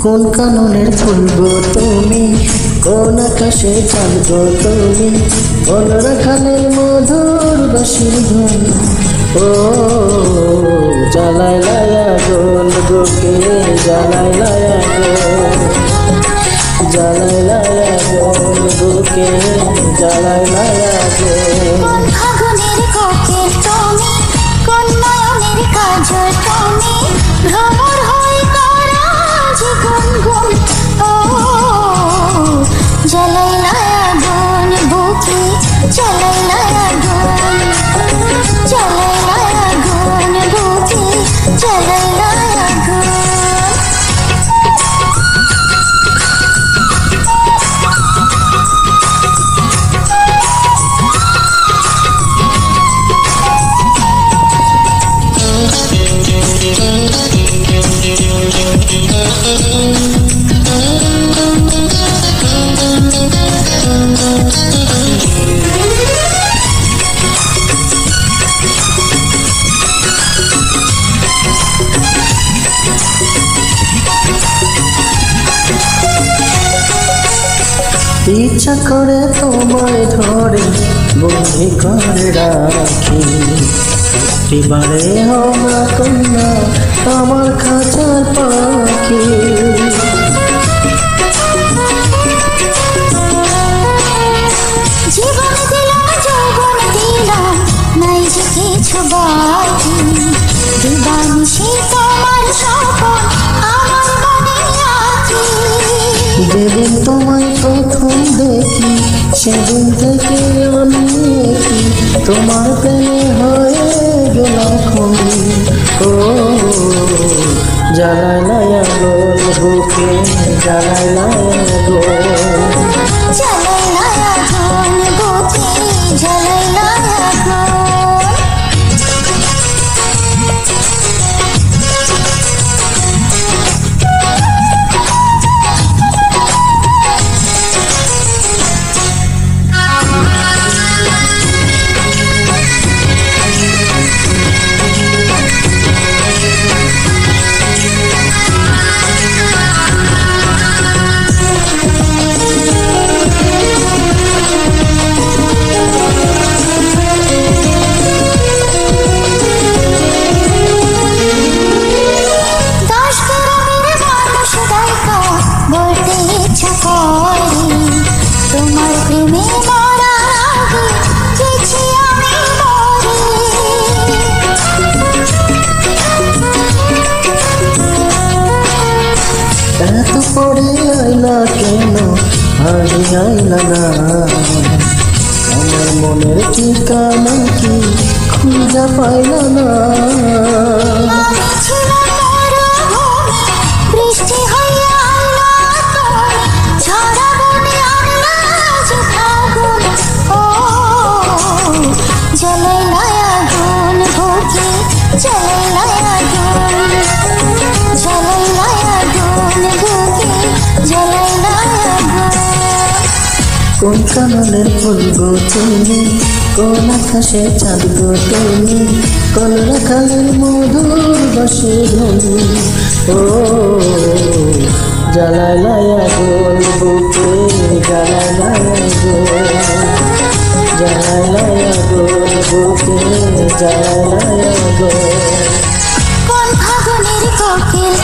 কোন কাননের ফুল গো তুমি, কোন আকাশে চাঁদ গো তুমি, কোন রাখালের মধুর বাঁশির ধন। ও জ্বালায় লায়া গোল গোকে, জ্বালায় লায়া গোল, জ্বালায় লায়া গোল গোকে, জ্বালায় লায়া গোল। কোন ফাগুনের কোকিল তুমি, কোন নয়নের কাজল তুমি, ভ্রমর হয়ে করা যে গুনগুন। ও জ্বালাই লায়াগুন বুকে, জ্বালাই লায়াগুন, জ্বালাই লায়াগুন বুকে, জ্বালাই লায়াগুন। ইচ্ছা করে তোমায় ধরে বন্দি করে রাখি, এবারে হওয়া কন্যা আমার খাঁচার পাখি। জীবন দিলাম যৌবন দিলাম, নাই যে কিছু বাকি, দিবানিশি তোমার স্বপন আমার মনে আঁকি। যেদিন তোমায় প্রথম দেখি সেদিন থেকে আমি কি তোমার প্রেমে হয়ে গেলাম খুনি। ও জ্বালায় লায়া গোল বুকে, জ্বালায় লায়া গোল, জ্বালাই লায়াগুন বুকে, জ্বালাই লায়াগুন। বলতে ইচ্ছা করে তোমার প্রেমে মরার আগে গেছি আমি মরে। এত পরে আইলা কেন, আগে আইলা না, আমার মনের ঠিকানা কি খুঁজে পাইলা না। আমি ছিলাম মরুভূমি, বৃষ্টি হইয়া আইলা তুমি, ঝরা বনে আনলা যে ফাগুন। ও জ্বালাই লায়াগুন বুকে, জ্বালাই লায়াগুন, জ্বালাই লায়াগুন বুকে, জ্বালাই লায়াগুন। কোন কাননের ফুল গো তুমি, কোন আকাশে চাঁদ গো তুমি, কোন রাখালের মধুর বাঁশির ধন। ও জ্বালায় লায়া গোল বুকে, জ্বালায় লায়া গোল, জ্বালায় লায়া গোল বুকে, জ্বালায় লায়া গোল। কোন ফাগুনের কোকিল